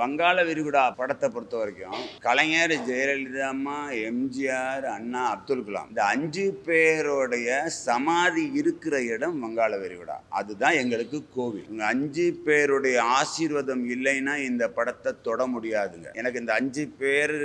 வங்காள விரிகுடா படத்தை பொறுத்த வரைக்கும் கலைஞர், ஜெயலலிதா அம்மா, எம்ஜிஆர், அண்ணா, அப்துல் கலாம் இந்த 5 பேருடைய சமாதி இருக்கிற இடம் வங்காள விரிகுடா. அதுதான் எங்களுக்கு கோவில். 5 பேருடைய ஆசீர்வாதம் இல்லைன்னா இந்த படத்தை தொட முடியாதுங்க. எனக்கு இந்த 5 பேர்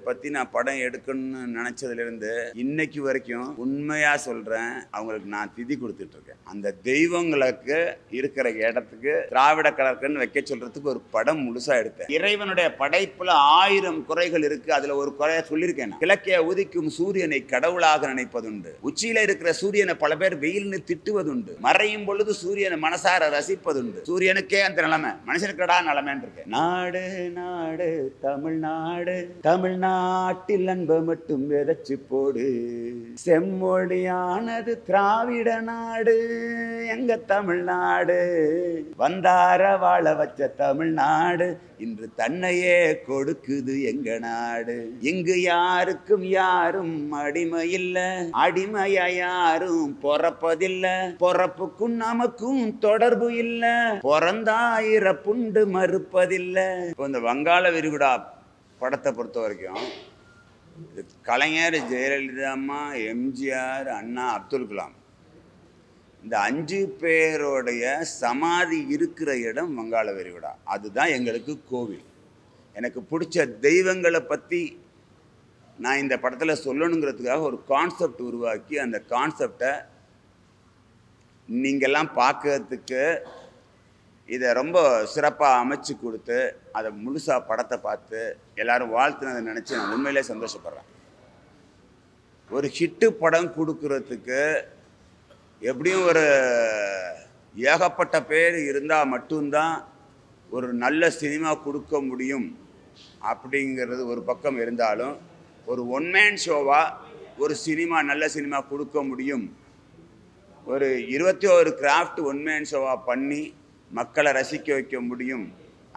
பத்தி நான் படம் எடுக்கணும்னு நினைச்சதுல இருந்து இன்னைக்கு வரைக்கும் உண்மையா சொல்றேன், அவங்களுக்கு நான் திதி கொடுத்துட்டு இருக்கேன். அந்த தெய்வங்களுக்கு இருக்கிற இடத்துக்கு திராவிட கலர்கன்னு வைக்க சொல்றதுக்கு ஒரு படம் முழுசா எடுத்தேன். இறைவனுடைய படைப்புல 1000 குறைகள் இருக்கு. அதுல ஒரு குறைய சொல்லியிருக்கேன். கிழக்கே உதிக்கும் சூரியனை கடவுளாக நினைப்பதுண்டு. உச்சியில இருக்கிற சூரியனை பல பேர் வெயில்னு திட்டுவதுண்டு. மறையும் பொழுது சூரியனை மனசார ரசிப்பதுண்டு. சூரியனுக்கே அந்த நிலைமை, மனுஷனுக்கடா நிலைமைன்னு இருக்கு. நாடு நாடு தமிழ்நாடு, தமிழ்நாட்டில் அன்பை மட்டும் விதைச்சு போடு. செம்மொழியானது திராவிட நாடு, எங்க தமிழ்நாடு. வந்தார வாழ வச்ச தமிழ்நாடு இன்று தன்னையே கொடுக்குது எங்க நாடு. இங்கு யாருக்கும் யாரும் அடிமை இல்ல, அடிமையா யாரும் பொறப்பதில்ல. பொறப்புக்கும் நமக்கும் தொடர்பு இல்ல, பிறந்தா இறப்புண்டு மறுப்பதில்ல. இப்போ இந்த வங்காள விரிகுடா படத்தை பொறுத்த வரைக்கும் இது கலைஞர், ஜெயலலிதா அம்மா, எம்ஜிஆர், அண்ணா, அப்துல் கலாம் இந்த 5 பேருடைய சமாதி இருக்கிற இடம் வங்காள விரிகுடா. அதுதான் எங்களுக்கு கோவில். எனக்கு பிடிச்ச தெய்வங்களை பற்றி நான் இந்த படத்தில் சொல்லணுங்கிறதுக்காக ஒரு கான்செப்ட் உருவாக்கி அந்த கான்செப்டை நீங்கள்லாம் பார்க்கறதுக்கு இதை ரொம்ப சிறப்பாக அமைச்சு கொடுத்து அதை முழுசாக படத்தை பார்த்து எல்லாரும் வாழ்த்துனதை நினச்சி நான் உண்மையிலே சந்தோஷப்படுறேன். ஒரு ஹிட்டு படம் கொடுக்கறதுக்கு எப்படியும் ஒரு ஏகப்பட்ட பேர் இருந்தால் மட்டும்தான் ஒரு நல்ல சினிமா கொடுக்க முடியும் அப்படிங்கிறது ஒரு பக்கம் இருந்தாலும், ஒரு ஒன் மேன் ஷோவாக ஒரு சினிமா நல்ல சினிமா கொடுக்க முடியும். ஒரு 21 கிராஃப்ட் ஒன் மேன் ஷோவாக பண்ணி மக்களை ரசிக்க வைக்க முடியும்.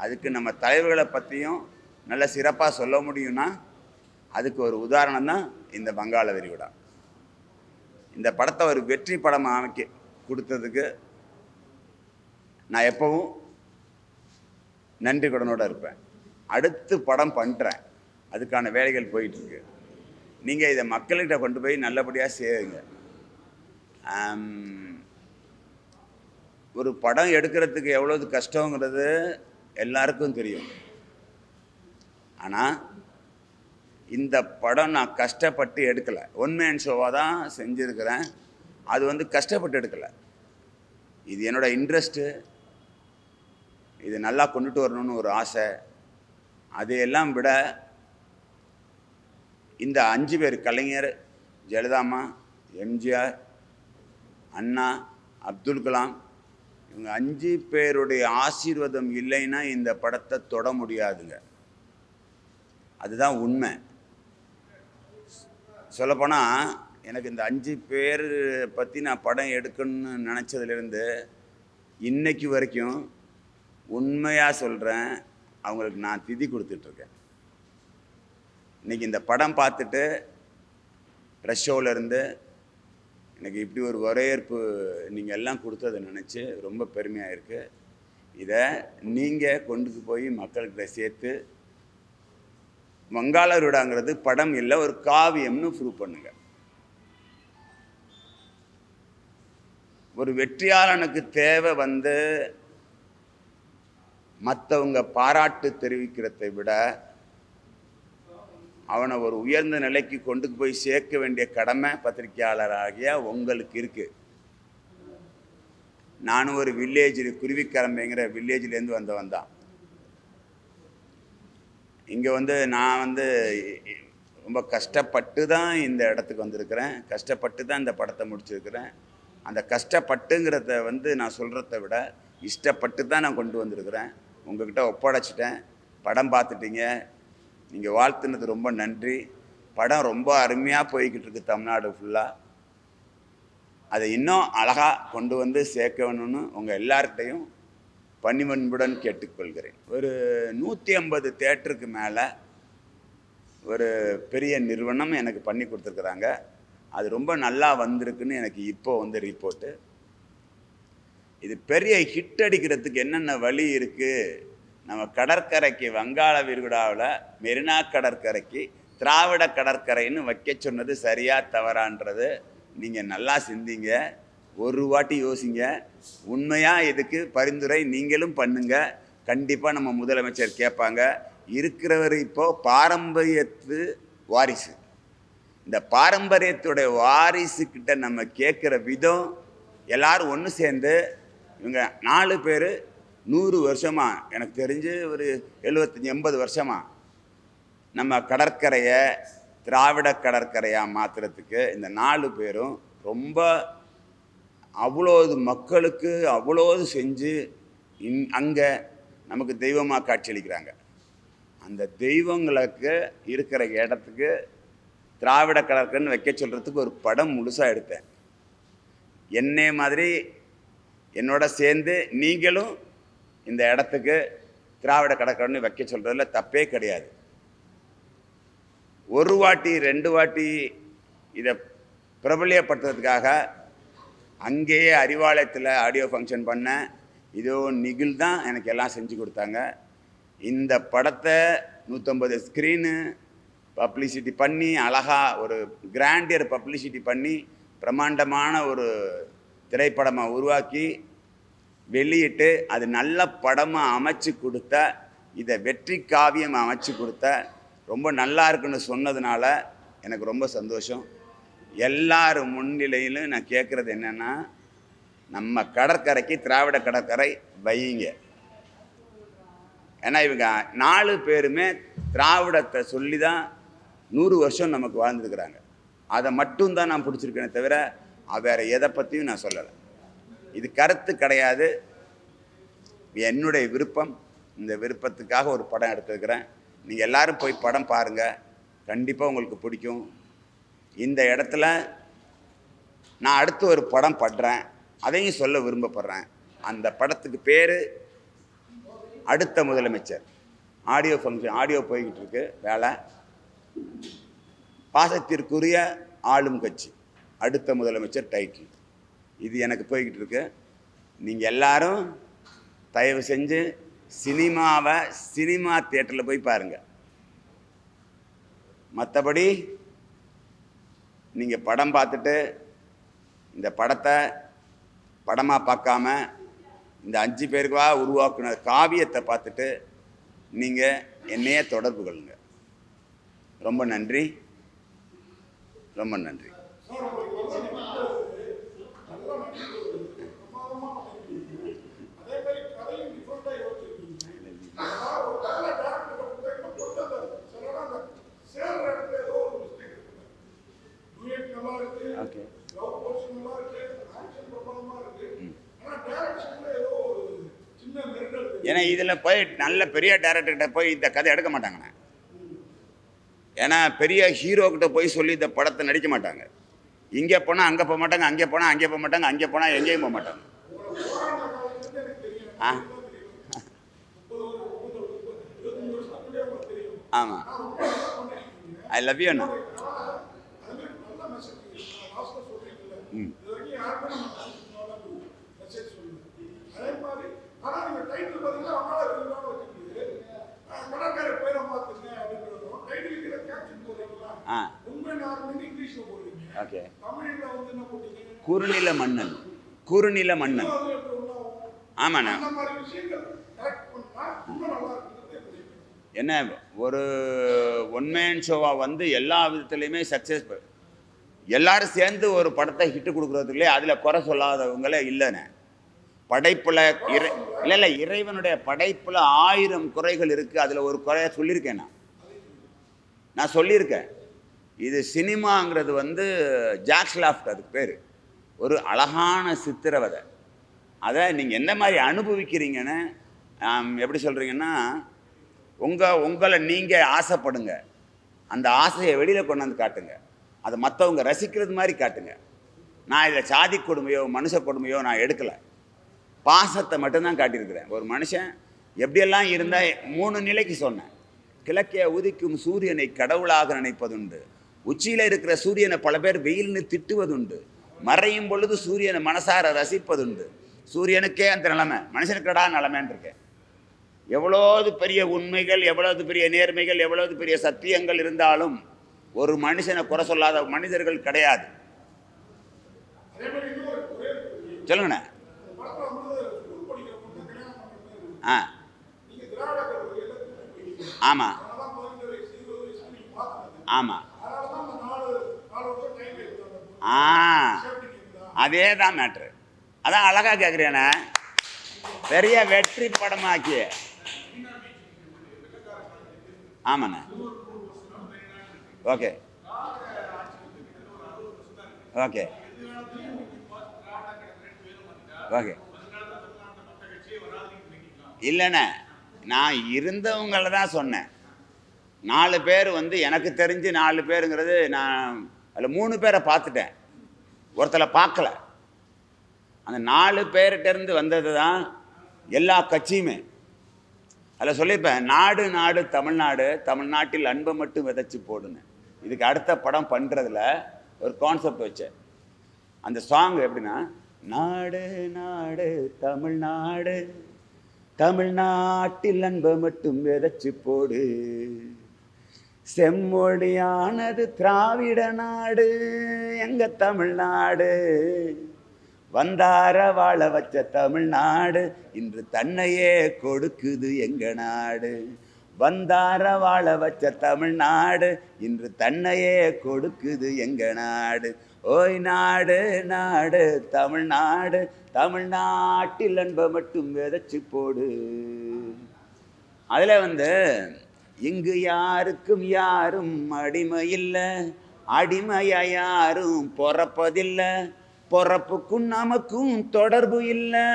அதுக்கு நம்ம தலைவர்களை பற்றியும் நல்ல சிறப்பாக சொல்ல முடியும்னா அதுக்கு ஒரு உதாரணம் தான் இந்த வங்காள விரிகுடா. இந்த படத்தை ஒரு வெற்றி படமாக அமைக்க கொடுத்ததுக்கு நான் எப்பவும் நன்றி கடனோடு இருப்பேன். அடுத்து படம் பண்ணுறேன், அதுக்கான வேலைகள் போயிட்டுருக்கு. நீங்கள் இதை மக்கள்கிட்ட கொண்டு போய் நல்லபடியாக சேருங்க. ஒரு படம் எடுக்கிறதுக்கு எவ்வளவு கஷ்டங்கிறது எல்லாருக்கும் தெரியும். ஆனால் இந்த படம் நான் கஷ்டப்பட்டு எடுக்கலை, ஒன் மேன் ஷோவாக தான் செஞ்சுருக்கிறேன். அது கஷ்டப்பட்டு எடுக்கலை, இது என்னோடய இன்ட்ரெஸ்ட்டு. இது நல்லா கொண்டுட்டு வரணும்னு ஒரு ஆசை. அதையெல்லாம் விட இந்த 5 பேர் கலைஞர், ஜெயலலிதா அம்மா, எம்ஜிஆர், அண்ணா, அப்துல் கலாம் இவங்க 5 பேருடைய ஆசீர்வாதம் இல்லைன்னா இந்த படத்தை தொட முடியாதுங்க. அதுதான் உண்மை. சொல்லப்போனால் எனக்கு இந்த 5 பேர் பற்றி நான் படம் எடுக்கணும்னு நினச்சதுலேருந்து இன்னைக்கு வரைக்கும் உண்மையாக சொல்கிறேன், அவங்களுக்கு நான் திதி கொடுத்துட்ருக்கேன். இன்றைக்கி இந்த படம் பார்த்துட்டு ப்ரெஷ் ஷோவிலேருந்து எனக்கு இப்படி ஒரு வரவேற்பு நீங்கள் எல்லாம் கொடுத்ததை நினச்சி ரொம்ப பெருமையாக இருக்குது. இதை நீங்கள் கொண்டு போய் மக்கள்கிட்ட சேர்த்து வங்காள விரிகுடாங்கிறது படம் இல்லை, ஒரு காவியம்னு ப்ரூவ் பண்ணுங்க. ஒரு வெற்றியாளனுக்கு தேவை மற்றவங்க பாராட்டு தெரிவிக்கிறதை விட அவனை ஒரு உயர்ந்த நிலைக்கு கொண்டு போய் சேர்க்க வேண்டிய கடமை பத்திரிகையாளராகிய உங்களுக்கு இருக்குது. நானும் ஒரு வில்லேஜ், குருவிக்கரம்பைங்கிற வில்லேஜ்லேருந்து வந்தவன் தான். இங்கே நான் ரொம்ப கஷ்டப்பட்டு தான் இந்த இடத்துக்கு வந்திருக்கிறேன், கஷ்டப்பட்டு தான் இந்த படத்தை முடிச்சிருக்கிறேன். அந்த கஷ்டப்பட்டுங்கிறத நான் சொல்கிறத விட இஷ்டப்பட்டு தான் நான் கொண்டு வந்திருக்கிறேன். உங்கள்கிட்ட ஒப்படைச்சிட்டேன். படம் பார்த்துட்டீங்க, நீங்கள் வாழ்த்துனது ரொம்ப நன்றி. படம் ரொம்ப அருமையாக போய்கிட்டு இருக்கு தமிழ்நாடு ஃபுல்லாக. அதை இன்னும் அழகாக கொண்டு சேர்க்க வேணும்னு உங்கள் எல்லார்கிட்டையும் பணிவன்புடன் கேட்டுக்கொள்கிறேன். ஒரு 150 தியேட்டருக்கு மேலே ஒரு பெரிய நிறுவனம் எனக்கு பண்ணி கொடுத்துருக்குறாங்க. அது ரொம்ப நல்லா வந்திருக்குன்னு எனக்கு இப்போ ரிப்போர்ட்டு. இது பெரிய ஹிட் அடிக்கிறதுக்கு என்னென்ன வழி இருக்குது நம்ம கடற்கரைக்கு வங்காள விரிகுடாவில் மெரினா கடற்கரைக்கு திராவிட கடற்கரைன்னு வைக்க சொன்னது சரியா தவறான்றது நீங்கள் நல்லா சிந்திங்க, ஒரு வாட்டி யோசிங்க. உண்மையாக இதுக்கு பரிந்துரை நீங்களும் பண்ணுங்க. கண்டிப்பாக நம்ம முதலமைச்சர் கேட்பாங்க. இருக்கிறவர் இப்போது பாரம்பரியத்து வாரிசு. இந்த பாரம்பரியத்துடைய வாரிசுக்கிட்ட நம்ம கேட்குற விதம், எல்லாரும் ஒன்று சேர்ந்து இவங்க 4 பேர் 100 வருஷமாக, எனக்கு தெரிஞ்சு ஒரு 75-80 வருஷமாக நம்ம கடற்கரையை திராவிட கடற்கரையாக மாற்றுறதுக்கு இந்த 4 பேரும் ரொம்ப அவ்வளோது மக்களுக்கு அவ்வளோது செஞ்சு அங்கே நமக்கு தெய்வமாக காட்சியளிக்கிறாங்க. அந்த தெய்வங்களுக்கு இருக்கிற இடத்துக்கு திராவிட கடற்கரைன்னு வைக்க சொல்கிறதுக்கு ஒரு படம் முழுசாக எடுத்தேன். என்னை மாதிரி என்னோட சேர்ந்து நீங்களும் இந்த இடத்துக்கு திராவிட கடற்கரைன்னு வைக்க சொல்கிறதுல தப்பே கிடையாது. ஒரு வாட்டி 2 வாட்டி இதை பிரபலியப்படுத்துறதுக்காக அங்கேயே அறிவாலயத்தில் ஆடியோ ஃபங்க்ஷன் பண்ணேன். இதோ நிகில் தான் எனக்கு எல்லாம் செஞ்சு கொடுத்தாங்க. இந்த படத்தை 150 ஸ்க்ரீனு பப்ளிசிட்டி பண்ணி, அழகாக ஒரு கிராண்டியர் பப்ளிசிட்டி பண்ணி, பிரம்மாண்டமான ஒரு திரைப்படமாக உருவாக்கி வெளியிட்டு, அது நல்ல படமாக அமைச்சு கொடுத்த, இதை வெற்றி காவியம் அமைச்சு கொடுத்த, ரொம்ப நல்லா இருக்குன்னு சொன்னதுனால எனக்கு ரொம்ப சந்தோஷம். எல்லார் முன்னிலையிலும் நான் கேட்குறது என்னென்னா, நம்ம கடற்கரைக்கு திராவிட கடற்கரை வையுங்க. ஏன்னா இவங்க 4 பேருமே திராவிடத்தை சொல்லி தான் 100 வருஷம் நமக்கு வாழ்ந்துருக்கிறாங்க. அதை மட்டும்தான் நான் பிடிச்சிருக்கேனே தவிர வேறு எதை பற்றியும் நான் சொல்லலை. இது கருத்து கிடையாது, என்னுடைய விருப்பம். இந்த விருப்பத்துக்காக ஒரு படம் எடுத்துருக்கிறேன். நீங்கள் எல்லோரும் போய் படம் பாருங்கள், கண்டிப்பாக உங்களுக்கு பிடிக்கும். இந்த இடத்துல நான் அடுத்து ஒரு படம் பண்ணுறேன், அதையும் சொல்ல விரும்பப்படுறேன். அந்த படத்துக்கு பேர் அடுத்த முதலமைச்சர். ஆடியோ ஃபங்க்ஷன், ஆடியோ போய்கிட்டு இருக்கு வேலை. பாசத்திற்குரிய ஆளும் கட்சி, அடுத்த முதலமைச்சர் டைட்டில். இது எனக்கு போய்கிட்டு இருக்கு. நீங்கள் எல்லாரும் தயவு செஞ்சு சினிமாவை சினிமா தியேட்டரில் போய் பாருங்கள். மற்றபடி நீங்கள் படம் பார்த்துட்டு இந்த படத்தை படமாக பார்க்காம இந்த 5 பேருக்கா உருவாக்குன காவியத்தை பார்த்துட்டு நீங்கள் என்னையே தொடர்பு கொள்ளுங்க. ரொம்ப நன்றி, ரொம்ப நன்றி. ஓகே, ஏன்னா இதில் போய் நல்ல பெரிய டைரக்டர்கிட்ட போய் இந்த கதை எடுக்க மாட்டாங்கண்ணே. ஏன்னா பெரிய ஹீரோக்கிட்ட போய் சொல்லி இந்த படத்தை நடிக்க மாட்டாங்க. இங்கே போனால் அங்கே போக மாட்டாங்க, அங்கே போனால் அங்கே போக மாட்டாங்க, அங்கே போனால் எங்கேயும் போக மாட்டாங்க. ஆமாம், ஐ லவ் யூ அண்ணா. ம், ஓகே. குறுநில மன்னன், குறுநில மன்னன். ஆமாண்ணா. என்ன ஒரு ஒன்மேன் ஷோவாக வந்து எல்லா விதத்துலையுமே சக்ஸஸ், எல்லாரும் சேர்ந்து ஒரு படத்தை ஹிட்டு கொடுக்குறதுலே அதில் குறை சொல்லாதவங்களே இல்லைண்ணே. படைப்பில் இல்லை இறைவனுடைய படைப்பில் 1000 குறைகள் இருக்குது. அதில் ஒரு குறைய சொல்லியிருக்கேன் நான் சொல்லியிருக்கேன். இது சினிமாங்கிறது வந்து ஜாக்ஸ்லாஃப்ட், அதுக்கு பேர். ஒரு அழகான சித்திரவதை. அதை நீங்கள் எந்த மாதிரி அனுபவிக்கிறீங்கன்னு, எப்படி சொல்கிறீங்கன்னா, உங்களை நீங்கள் ஆசைப்படுங்க, அந்த ஆசையை வெளியில் கொண்டாந்து காட்டுங்க, அதை மற்றவங்க ரசிக்கிறது மாதிரி காட்டுங்க. நான் இதில் சாதி கொடுமையோ மனுஷ கொடுமையோ நான் எடுக்கலை, பாசத்தை மட்டும்தான் காட்டியிருக்கிறேன். ஒரு மனுஷன் எப்படியெல்லாம் இருந்தால் 3 நிலைக்கு சொன்னேன். கிழக்கே உதிக்கும் சூரியனை கடவுளாக நினைப்பதுண்டு, உச்சியில் இருக்கிற சூரியனை பல பேர் வெயில்னு திட்டுவதுண்டு, மறையும் பொழுது சூரியனை மனசார ரசிப்பதுண்டு. சூரியனுக்கே அந்த நிலைமை, மனுஷனுக்கடா நிலைமைன்னு இருக்கேன். எவ்வளோது பெரிய உண்மைகள், எவ்வளவு பெரிய நேர்மைகள், எவ்வளவு பெரிய சத்தியங்கள் இருந்தாலும் ஒரு மனுஷனை குறை சொல்லாத மனிதர்கள் கிடையாது. சொல்லுங்கண்ணே. ஆ ஆமாம் ஆமாம் ஆ அதே தான் மேட்ரு. அதான் அழகாக கேட்குறேண்ணே. பெரிய வெற்றி படமாக்கி. ஆமாண்ணே. Okay okay okay. இல்லைண்ணே, நான் இருந்தவங்கள தான் சொன்னேன். 4 பேர் எனக்கு தெரிஞ்சு 4 பேருங்கிறது, நான் அதில் 3 பேரை பார்த்துட்டேன், ஒருத்தரை பார்க்கல. அந்த 4 பேர்கிட்டேருந்து வந்தது தான் எல்லா கட்சியுமே. அதில் சொல்லியிருப்பேன், நாடு நாடு தமிழ்நாடு, தமிழ்நாட்டில் அன்பை மட்டும் விதைச்சி போடுன்னு. இதுக்கு அடுத்த படம் பண்ணுறதுல ஒரு கான்செப்ட் வச்சேன். அந்த சாங் எப்படின்னா, நாடு நாடு தமிழ்நாடு, தமிழ்நாட்டில் அன்பை மட்டும் விதைச்சி போடு, செம்மொழியானது திராவிட நாடு எங்க தமிழ்நாடு, வந்தார வாழ வச்ச தமிழ்நாடு இன்று தன்னையே கொடுக்குது எங்க நாடு, வந்தார வாழ வச்ச தமிழ்நாடு இன்று தன்னையே கொடுக்குது எங்க நாடு, ஓய் நாடு நாடு தமிழ்நாடு, தமிழ்நாட்டில் அன்பை மட்டும் விதைச்சி போடு. அதில் இங்கு யாருக்கும் யாரும் அடிமை இல்லை, அடிமையா யாரும் பொறப்பதில்லை, பொறப்புக்கும் நமக்கும் தொடர்பு இல்லை,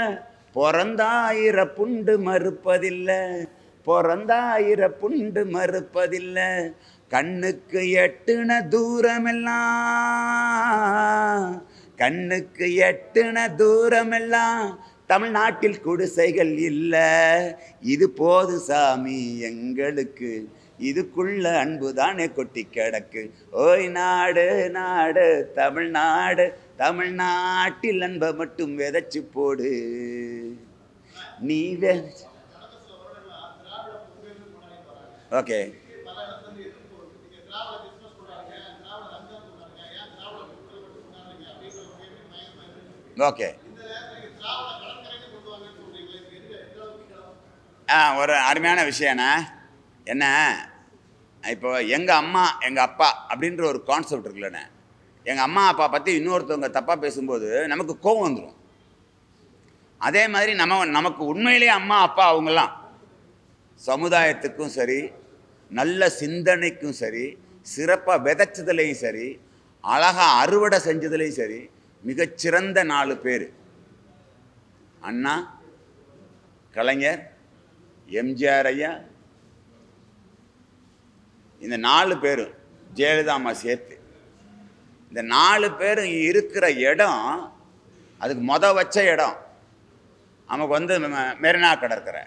பிறந்தாயிர புண்டு மறுப்பதில்லை, பிறந்தாயிர புண்டு மறுப்பதில்லை, கண்ணுக்கு எட்டுன தூரமெல்லாம், கண்ணுக்கு எட்டுன தூரமெல்லாம் தமிழ்நாட்டில் குடிசைகள் இல்லை, இது போது சாமி எங்களுக்கு, இதுக்குள்ள அன்பு தானே கொட்டி கிடக்கு, ஓய் நாடு நாடு தமிழ்நாடு, தமிழ்நாட்டில் அன்பை மட்டும் விதைச்சி போடு. நீ ஓகே ஓகே. ஒரு அருமையான விஷயண்ணா. என்ன, இப்போ எங்கள் அம்மா எங்கள் அப்பா அப்படின்ற ஒரு கான்செப்ட் இருக்குல்லண்ணே. எங்கள் அம்மா அப்பா பற்றி இன்னொருத்தவங்க தப்பாக பேசும்போது நமக்கு கோபம் வந்துடும். அதே மாதிரி நமக்கு உண்மையிலே அம்மா அப்பா அவங்கெல்லாம் சமுதாயத்துக்கும் சரி, நல்ல சிந்தனைக்கும் சரி, சிறப்பாக விதைச்சதுலேயும் சரி, அழகாக அறுவடை செஞ்சதுலேயும் சரி, மிகச்சிறந்த 4 பேர். அண்ணா, கலைஞர், எம்ஜிஆர் ஐயா, இந்த 4 பேரும், ஜெயலலிதா அம்மா சேர்த்து, இந்த 4 பேரும் இருக்கிற இடம், அதுக்கு வச்ச இடம் நமக்கு மெரினா கடற்கரை.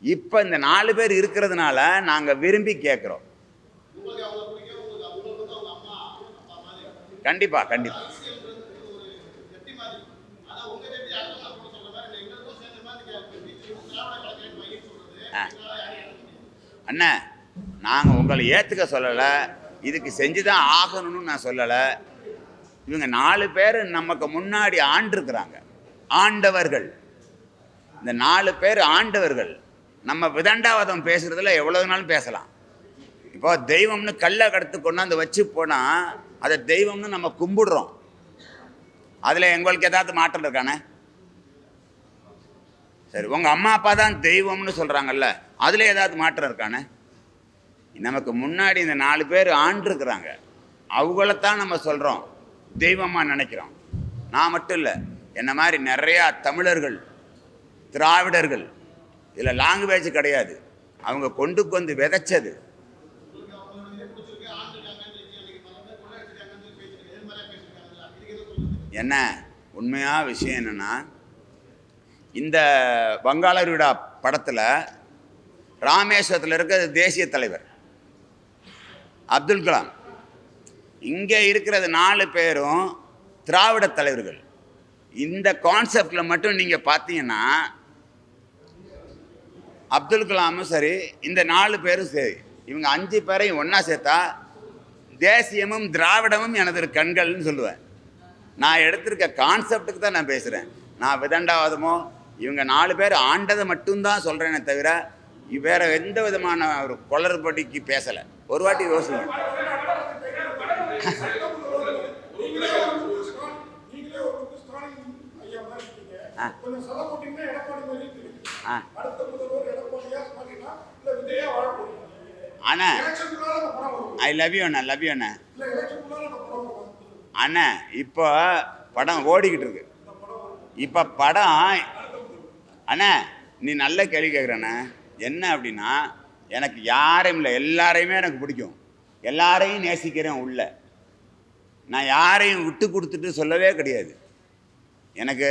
இப்போ இந்த 4 பேர் இருக்கிறதுனால நாங்கள் விரும்பி கேட்குறோம். கண்டிப்பாக கண்டிப்பாக. அண்ணா, நாங்கள் உங்களை ஏற்றுக்க சொல்லலை, இதுக்கு செஞ்சு தான் ஆகணும்னு நான் சொல்லலை. இவங்க 4 பேர் நமக்கு முன்னாடி ஆண்டிருக்கிறாங்க, ஆண்டவர்கள். இந்த 4 பேர் ஆண்டவர்கள். நம்ம விதண்டாவாதம் பேசுகிறதுல எவ்வளோ நாளும் பேசலாம். இப்போ தெய்வம்னு கல்லை கடத்து கொண்டாந்து வச்சு போனால் அதை தெய்வம்னு நம்ம கும்பிடுறோம். அதில் எங்களுக்கு ஏதாவது மாற்றம் இருக்கானே? சரி, உங்கள் அம்மா அப்பா தான் தெய்வம்னு சொல்கிறாங்கல்ல, அதில் ஏதாவது மாற்றம் இருக்கானே? நமக்கு முன்னாடி இந்த 4 பேர் ஆண்டிருக்கிறாங்க, அவங்களத்தான் நம்ம சொல்கிறோம், தெய்வமாக நினைக்கிறோம். நான் மட்டும் இல்லை, என்ன மாதிரி நிறையா தமிழர்கள், திராவிடர்கள், இதில் லாங்குவேஜ் கிடையாது, அவங்க கொண்டு விதைச்சது. என்ன உண்மையாக விஷயம் என்னென்னா, இந்த வங்காள விடா படத்தில் ராமேஸ்வரத்தில் இருக்கிற தேசிய தலைவர் அப்துல் கலாம், இங்கே இருக்கிறது 4 பேரும் திராவிட தலைவர்கள். இந்த கான்செப்டில் மட்டும் நீங்கள் பார்த்தீங்கன்னா அப்துல் கலாமும் சரி, இந்த 4 பேரும் சரி, இவங்க 5 பேரையும் ஒன்றா சேர்த்தா தேசியமும் திராவிடமும் எனது கண்கள்னு சொல்லுவேன். நான் எடுத்திருக்க கான்செப்டுக்கு தான் நான் பேசுகிறேன். நான் விதண்டாவாதமோ இவங்க 4 பேர் ஆண்டதை மட்டும்தான் சொல்கிறேனே தவிர வேற எந்த விதமான ஒரு குளறுபடிக்கு பேசலை. ஒரு வாட்டி யோசிங்க. அண்ணா ஐ லவ் யூ அண்ணா, லவ் யூ அண்ணா. அண்ணா இப்போ படம் ஓடிக்கிட்டு இருக்கு. இப்போ படம் அண்ணா நீ நல்ல கேள்வி கேட்குறண்ணே. என்ன அப்படின்னா, எனக்கு யாரையும் இல்லை, எல்லாரையுமே எனக்கு பிடிக்கும், எல்லாரையும் நேசிக்கிறேன் உள்ள. நான் யாரையும் விட்டு கொடுத்துட்டு சொல்லவே கிடையாது. எனக்கு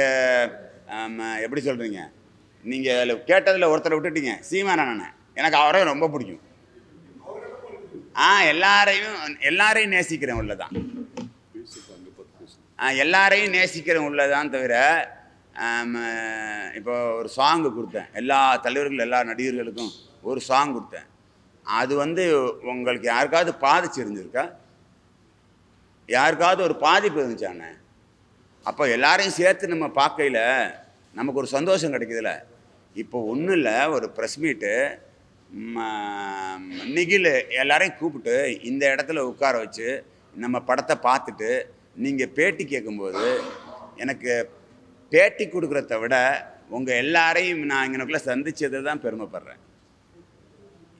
எப்படி சொல்கிறீங்க, நீங்கள் அதில் கேட்டதில் ஒருத்தரை விட்டுட்டீங்க, சீமான் அண்ணன். எனக்கு அவரையும் ரொம்ப பிடிக்கும். எல்லாரையும் நேசிக்கிறேன் உள்ளதான். எல்லாரையும் நேசிக்கிறேன் உள்ளதான் தவிர இப்போ ஒரு சாங்கு கொடுத்தேன், எல்லா தலைவர்களும் எல்லா நடிகர்களுக்கும் ஒரு சாங் கொடுத்தேன். அது உங்களுக்கு யாருக்காவது பாதிச்சிருந்துருக்கா? யாருக்காவது ஒரு பாதிப்பு இருந்துச்சாண்ணே? அப்போ எல்லாரையும் சேர்த்து நம்ம பார்க்கையில் நமக்கு ஒரு சந்தோஷம் கிடைக்குதுல்ல. இப்போ ஒன்றும் இல்லை, ஒரு ப்ரெஸ் மீட்டு நிகில் எல்லாரையும் கூப்பிட்டு இந்த இடத்துல உட்கார வச்சு நம்ம படத்தை பார்த்துட்டு நீங்கள் பேட்டி கேட்கும்போது எனக்கு பேட்டி கொடுக்குறத விட உங்கள் எல்லாரையும் நான் இங்கனக்குள்ளே சந்தித்தது தான் பெருமைப்படுறேன்.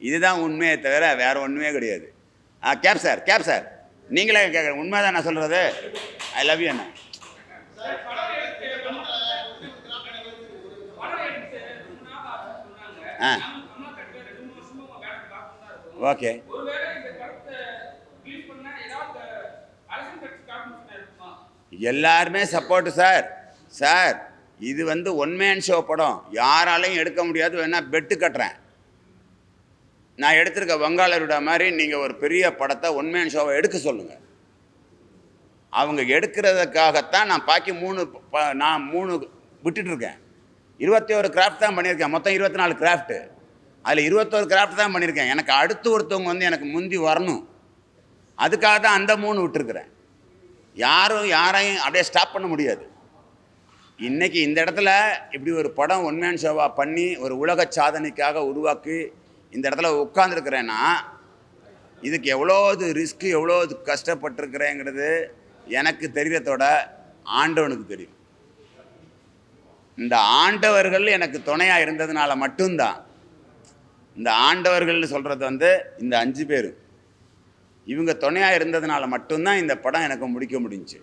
இதுதான் உண்மையை தவிர வேறு ஒன்றுமே கிடையாது. கேப் சார் நீங்களே கேட்குற உண்மை தான் நான் சொல்கிறது. ஐ லவ் யூ அண்ணா. ஓகே, எல்லாருமே சப்போர்ட்டு சார். இது ஒன் மேன் ஷோ படம், யாராலையும் எடுக்க முடியாது. வேணா பெட்டு கட்டுறேன். நான் எடுத்திருக்க வங்காளருட மாதிரி நீங்கள் ஒரு பெரிய படத்தை ஒன் மேன் ஷோவை எடுக்க சொல்லுங்கள். அவங்க எடுக்கிறதுக்காகத்தான் நான் பாக்கி 3 விட்டுட்டுருக்கேன். 21 கிராஃப்ட் தான் பண்ணியிருக்கேன். மொத்தம் 24 கிராஃப்ட்டு. அதில் 21 கிராஃப்ட் தான் பண்ணியிருக்கேன். எனக்கு அடுத்து ஒருத்தவங்க எனக்கு முந்தி வரணும். அதுக்காக தான் அந்த 3 விட்டுருக்குறேன். யாரையும் அப்படியே ஸ்டாப் பண்ண முடியாது. இன்றைக்கி இந்த இடத்துல இப்படி ஒரு படம் ஒன் மேன் ஷோவாக பண்ணி ஒரு உலக சாதனைக்காக உருவாக்கி இந்த இடத்துல உட்காந்துருக்கிறேன்னா இதுக்கு எவ்வளோது ரிஸ்க்கு, எவ்வளோது கஷ்டப்பட்டுருக்கிறேங்கிறது எனக்கு தெரியறதோட ஆண்டவனுக்கு தெரியும். இந்த ஆண்டவர்கள் எனக்கு துணையாக இருந்ததுனால மட்டும்தான். இந்த ஆண்டவர்கள்னு சொல்கிறது இந்த 5 பேர், இவங்க துணையாக இருந்ததுனால மட்டும்தான் இந்த படம் எனக்கு முடிக்க முடிஞ்சுச்சு.